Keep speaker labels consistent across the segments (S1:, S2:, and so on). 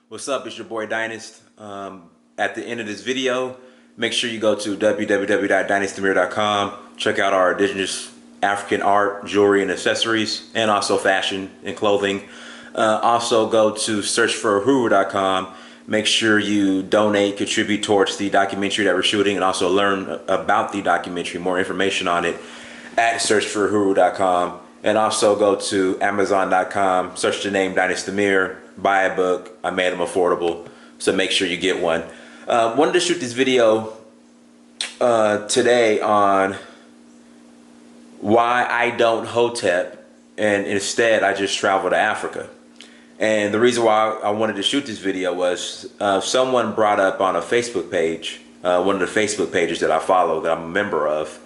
S1: What's up? It's your boy Dynast. At the end of this video, make sure you go to www.dynastymir.com. Check out our indigenous African art, jewelry, and accessories, and also fashion and clothing. Also go to searchforahuru.com. Make sure you donate, contribute towards the documentary that we're shooting, and also learn about the documentary, more information on it at searchforahuru.com. And also go to amazon.com, search the name Dynast the Mir, buy a book. I made them affordable, so make sure you get one. Wanted to shoot this video today on why I don't Hotep and instead I just travel to Africa. And the reason why I wanted to shoot this video was someone brought up on a Facebook page, one of the Facebook pages that I follow, that I'm a member of,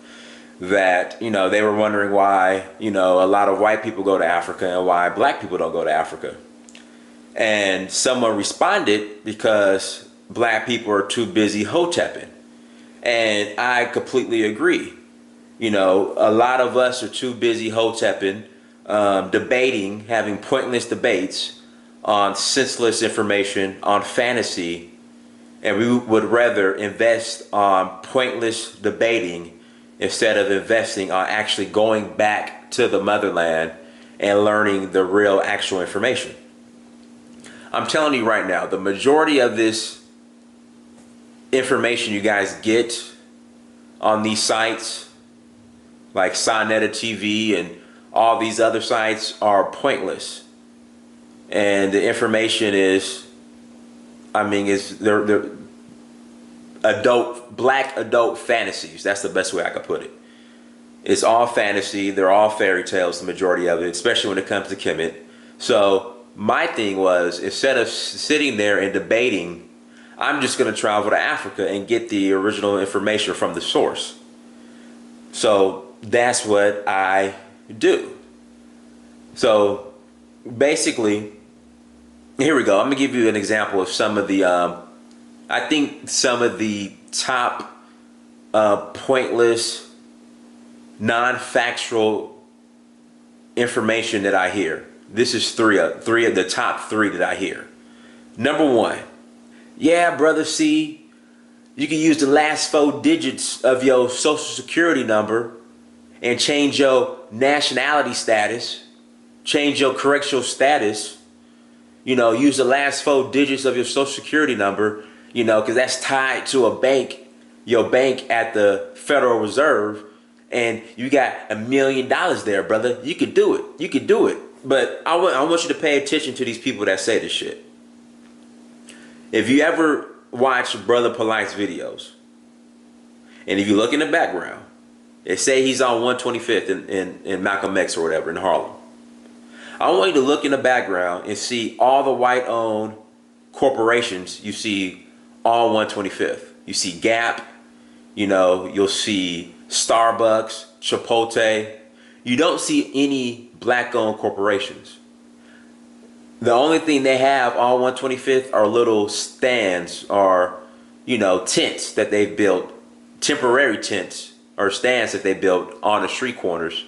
S1: that, they were wondering why, a lot of white people go to Africa and why black people don't go to Africa. And someone responded because black people are too busy Hotepping. And I completely agree. A lot of us are too busy Hotepping, debating, having pointless debates on senseless information, on fantasy, and we would rather invest on pointless debating instead of investing on actually going back to the motherland and learning the real actual information. I'm telling you right now, the majority of this information you guys get on these sites like Sonetta TV and all these other sites are pointless. And the information is, they're black adult fantasies. That's the best way I could put it. It's all fantasy. They're all fairy tales, the majority of it, especially when it comes to Kemet. So my thing was, instead of sitting there and debating, I'm just going to travel to Africa and get the original information from the source. So that's what I do. So basically, here we go. I'm going to give you an example of some of the I think some of the top pointless, non-factual information that I hear. This is three of the top three that I hear. Number one, yeah, brother, see, you can use the last 4 digits of your social security number and change your nationality status, change your correctional status, use the last 4 digits of your social security number, because that's tied to a bank, your bank at the Federal Reserve, and you got $1 million there, brother. You could do it. You could do it. But I want you to pay attention to these people that say this shit. If you ever watch bro.polight's videos, and if you look in the background, they say he's on 125th in Malcolm X or whatever in Harlem. I want you to look in the background and see all the white-owned corporations. You see all 125th. You see Gap, you'll see Starbucks, Chipotle. You don't see any black-owned corporations. The only thing they have on 125th are little stands or, tents that they've built, temporary tents or stands that they built on the street corners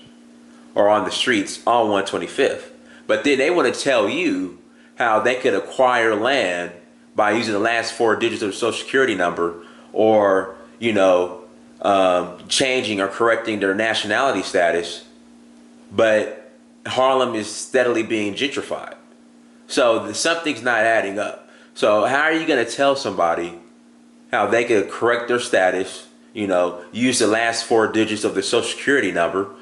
S1: or on the streets on 125th. But then they want to tell you how they could acquire land by using the last 4 digits of the social security number, or, changing or correcting their nationality status. But Harlem is steadily being gentrified. So something's not adding up. So how are you going to tell somebody how they could correct their status, use the last 4 digits of the social security number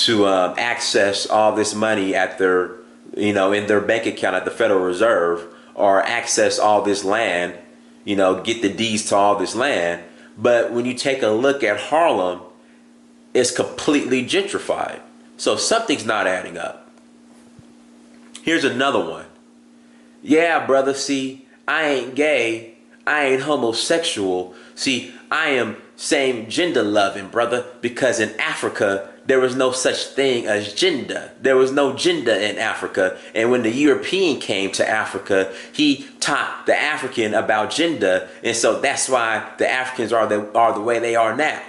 S1: to access all this money at their, in their bank account at the Federal Reserve, or access all this land, get the deeds to all this land. But when you take a look at Harlem, it's completely gentrified. So something's not adding up. Here's another one. Yeah, brother, see, I ain't gay, I ain't homosexual. See, I am same gender loving, brother, because in Africa, there was no such thing as gender. There was no gender in Africa. And when the European came to Africa, he taught the African about gender. And so that's why the Africans are the way they are now.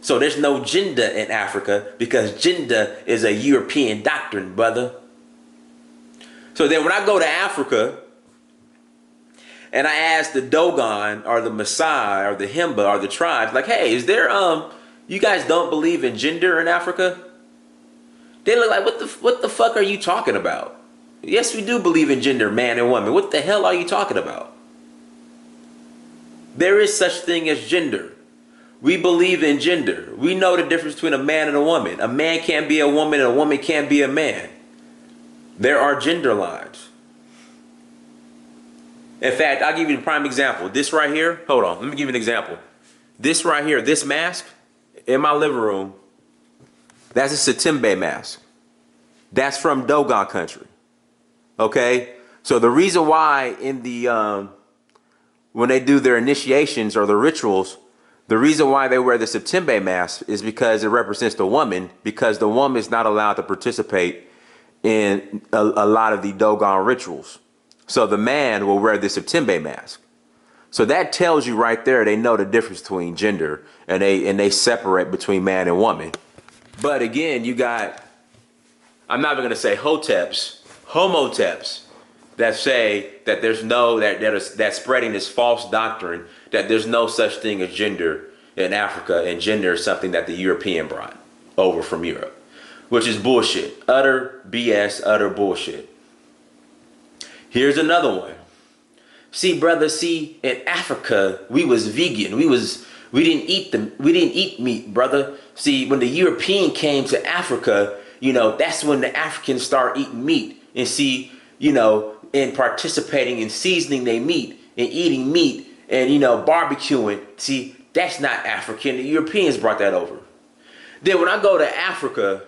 S1: So there's no gender in Africa because gender is a European doctrine, brother. So then when I go to Africa, and I asked the Dogon or the Maasai or the Himba or the tribes, like, hey, is there you guys don't believe in gender in Africa? They look like, what the fuck are you talking about? Yes, we do believe in gender, man and woman. What the hell are you talking about? There is such thing as gender. We believe in gender. We know the difference between a man and a woman. A man can't be a woman and a woman can't be a man. There are gender lines. In fact, I'll give you a prime example. This right here, hold on, let me give you an example. This right here, this mask in my living room, that's a Satembe mask. That's from Dogon country. Okay? So the reason why in the, when they do their initiations or the rituals, the reason why they wear the Satembe mask is because it represents the woman, because the woman is not allowed to participate in a lot of the Dogon rituals. So the man will wear the Satembe mask. So that tells you right there, they know the difference between gender, and they separate between man and woman. But again, you got, I'm not even going to say hoteps, homoteps that say that there's no, that's spreading this false doctrine that there's no such thing as gender in Africa, and gender is something that the European brought over from Europe, which is bullshit. Utter BS, utter bullshit. Here's another one. See, brother, in Africa, we was vegan. We didn't eat meat, brother. See, when the European came to Africa, you know, that's when the Africans start eating meat. And see, you know, and participating in seasoning their meat and eating meat and, you know, barbecuing. See, that's not African. The Europeans brought that over. Then when I go to Africa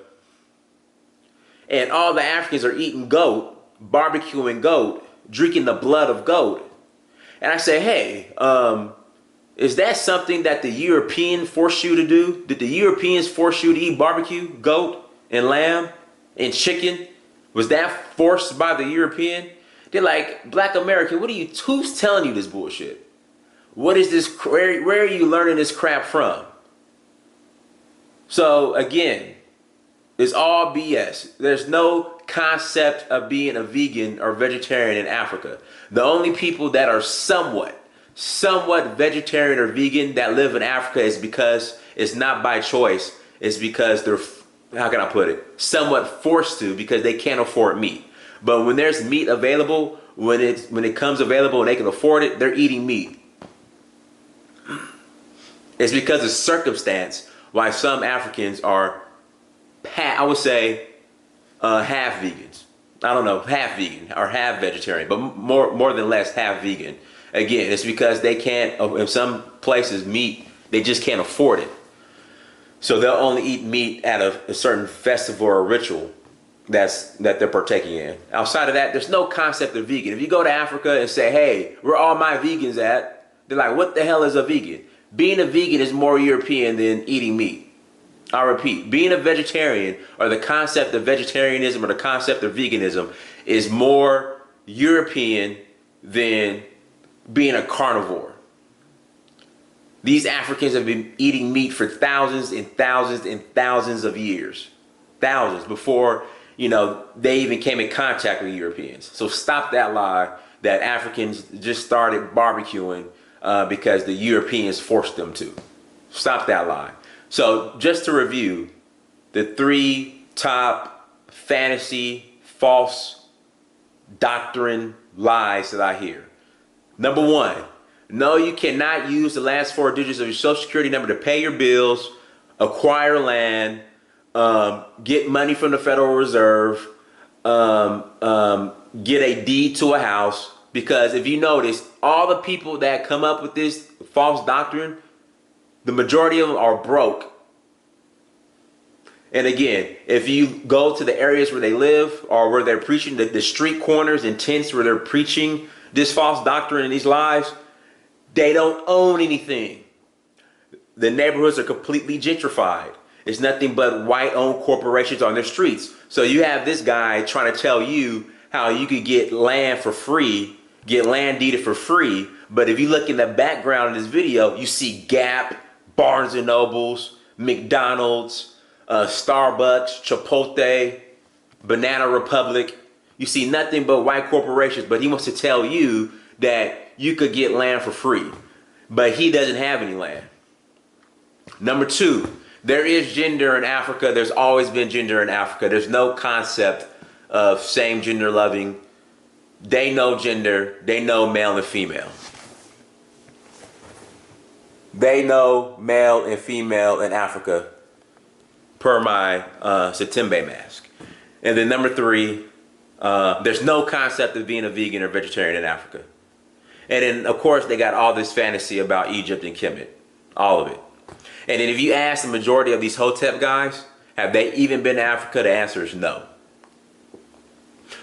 S1: and all the Africans are eating goat, barbecuing goat, drinking the blood of goat, and I say, hey, is that something that the European forced you to do? Did the Europeans force you to eat barbecue, goat, and lamb, and chicken? Was that forced by the European? They're like, Black American, who's telling you this bullshit? What is this, where are you learning this crap from? So again, it's all BS. There's no concept of being a vegan or vegetarian in Africa. The only people that are somewhat vegetarian or vegan that live in Africa is because it's not by choice. It's because they're, how can I put it, somewhat forced to, because they can't afford meat. But when there's meat available, when it comes available and they can afford it, they're eating meat. It's because of circumstance why some Africans are, I would say, half vegans. I don't know, half vegan or half vegetarian, but more than less half vegan. Again, it's because they can't, in some places, meat, they just can't afford it. So they'll only eat meat at a certain festival or ritual that they're partaking in. Outside of that, there's no concept of vegan. If you go to Africa and say, hey, where all my vegans at? They're like, what the hell is a vegan? Being a vegan is more European than eating meat. I repeat, being a vegetarian, or the concept of vegetarianism or the concept of veganism, is more European than being a carnivore. These Africans have been eating meat for thousands and thousands and thousands of years. Thousands before, you know, they even came in contact with Europeans. So stop that lie that Africans just started barbecuing because the Europeans forced them to. Stop that lie. So just to review, the 3 top fantasy, false doctrine lies that I hear. Number 1, no, you cannot use the last 4 digits of your Social Security number to pay your bills, acquire land, get money from the Federal Reserve, get a deed to a house. Because if you notice, all the people that come up with this false doctrine, the majority of them are broke. And again, if you go to the areas where they live or where they're preaching, the street corners and tents where they're preaching this false doctrine and these lies, they don't own anything. The neighborhoods are completely gentrified. It's nothing but white-owned corporations on their streets. So you have this guy trying to tell you how you could get land for free, get land deeded for free. But if you look in the background of this video, you see Gap, Barnes and Nobles, McDonald's, Starbucks, Chipotle, Banana Republic. You see nothing but white corporations, but he wants to tell you that you could get land for free, but he doesn't have any land. Number two, there is gender in Africa. There's always been gender in Africa. There's no concept of same gender loving. They know gender. They know male and female. They know male and female in Africa per my Satembe mask. And then number three, there's no concept of being a vegan or vegetarian in Africa. And then, of course, they got all this fantasy about Egypt and Kemet. All of it. And then if you ask the majority of these Hotep guys, have they even been to Africa? The answer is no.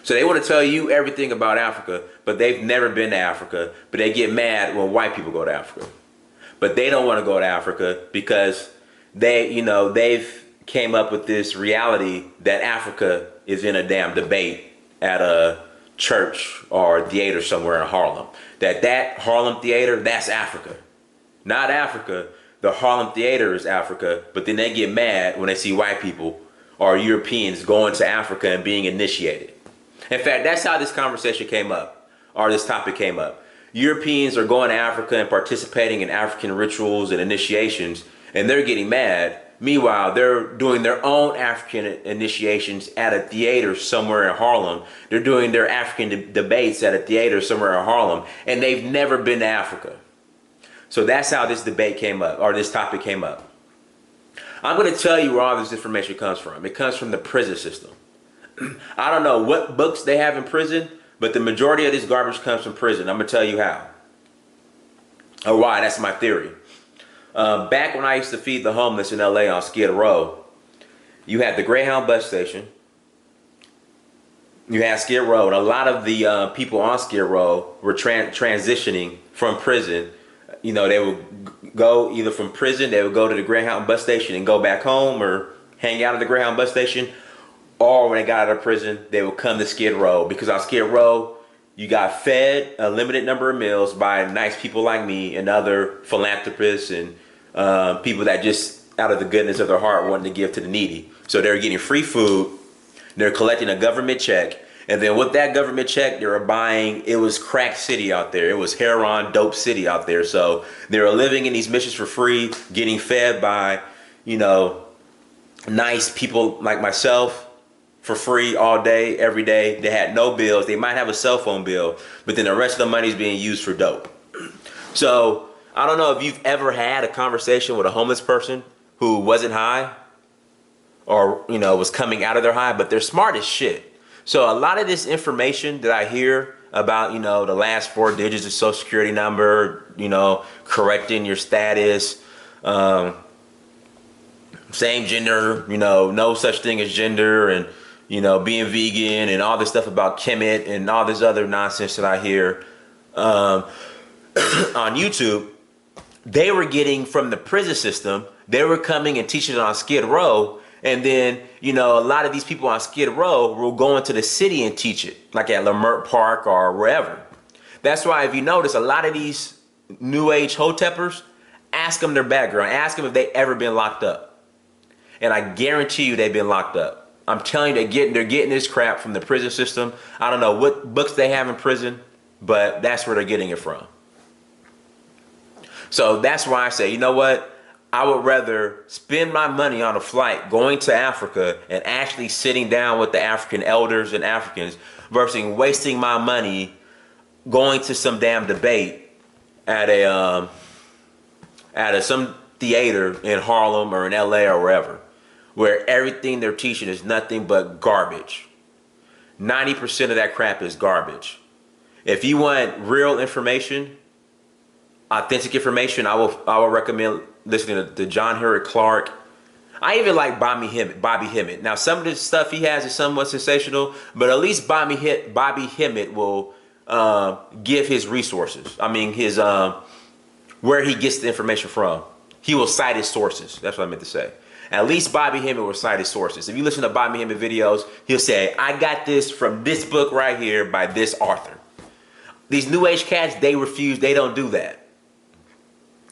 S1: So they want to tell you everything about Africa, but they've never been to Africa. But they get mad when white people go to Africa. But they don't want to go to Africa because they've came up with this reality that Africa is in a damn debate at a church or a theater somewhere in Harlem. That Harlem theater, that's Africa. Not Africa. The Harlem theater is Africa, but then they get mad when they see white people or Europeans going to Africa and being initiated. In fact, that's how this conversation came up, or this topic came up. Europeans are going to Africa and participating in African rituals and initiations, and they're getting mad. Meanwhile, they're doing their own African initiations at a theater somewhere in Harlem. They're doing their African debates at a theater somewhere in Harlem, and they've never been to Africa. So that's how this debate came up, or this topic came up. I'm going to tell you where all this information comes from. It comes from the prison system. I don't know what books they have in prison, but the majority of this garbage comes from prison. I'm going to tell you how. Or why, that's my theory. Back when I used to feed the homeless in LA on Skid Row, you had the Greyhound bus station. You had Skid Row, and a lot of the people on Skid Row were transitioning from prison. You know, they would go either from prison, they would go to the Greyhound bus station and go back home or hang out at the Greyhound bus station. Or when they got out of prison, they would come to Skid Row. Because on Skid Row, you got fed a limited number of meals by nice people like me and other philanthropists and people that just out of the goodness of their heart wanted to give to the needy. So they're getting free food. They're collecting a government check. And then with that government check, they were buying, it was crack city out there. It was heroin dope city out there. So they were living in these missions for free, getting fed by, nice people like myself for free all day, every day. They had no bills. They might have a cell phone bill, but then the rest of the money is being used for dope. So I don't know if you've ever had a conversation with a homeless person who wasn't high or, was coming out of their high, but they're smart as shit. So a lot of this information that I hear about, the last 4 digits of social security number, correcting your status, same gender, no such thing as gender, and, being vegan and all this stuff about Kemet and all this other nonsense that I hear on YouTube, they were getting from the prison system. They were coming and teaching it on Skid Row. And then, a lot of these people on Skid Row will go into the city and teach it, like at Lamert Park or wherever. That's why if you notice, a lot of these New Age Hotepers, ask them their background. Ask them if they ever been locked up. And I guarantee you they've been locked up. I'm telling you, they're getting this crap from the prison system. I don't know what books they have in prison, but that's where they're getting it from. So that's why I say, you know what? I would rather spend my money on a flight going to Africa and actually sitting down with the African elders and Africans versus wasting my money going to some damn debate at some theater in Harlem or in LA or wherever, where everything they're teaching is nothing but garbage. 90% of that crap is garbage. If you want real information, authentic information, I will recommend listening to John Henrik Clarke. I even like Bobby Hemmett. Now, some of the stuff he has is somewhat sensational, but at least Bobby Hemmett will give his resources. I mean, his where he gets the information from. He will cite his sources. That's what I meant to say. At least Bobby Hemmett will cite his sources. If you listen to Bobby Hemmett videos, he'll say, I got this from this book right here by this author. These New Age cats, they refuse. They don't do that.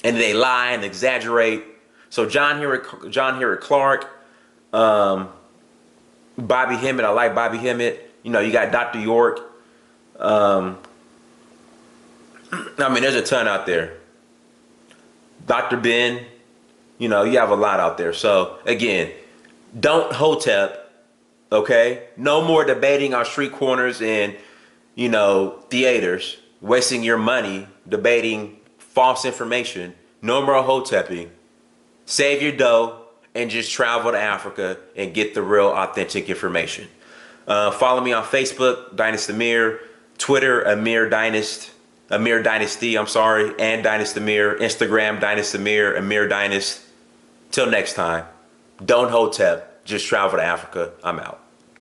S1: And they lie and exaggerate. So John Henrik Clarke, Bobby Hemmett, I like Bobby Hemmett. You got Dr. York. I mean, there's a ton out there. Dr. Ben, you know, you have a lot out there. So again, don't Hotep, okay? No more debating on street corners and, you know, theaters, wasting your money debating false information. No more Hotepping. Save your dough and just travel to Africa and get the real authentic information. Follow me on Facebook, Dynast Amir, Twitter, Amir Dynasty, I'm sorry, and Dynast Amir, Instagram, Dynast Amir Dynast. Till next time, don't Hotep, just travel to Africa. I'm out.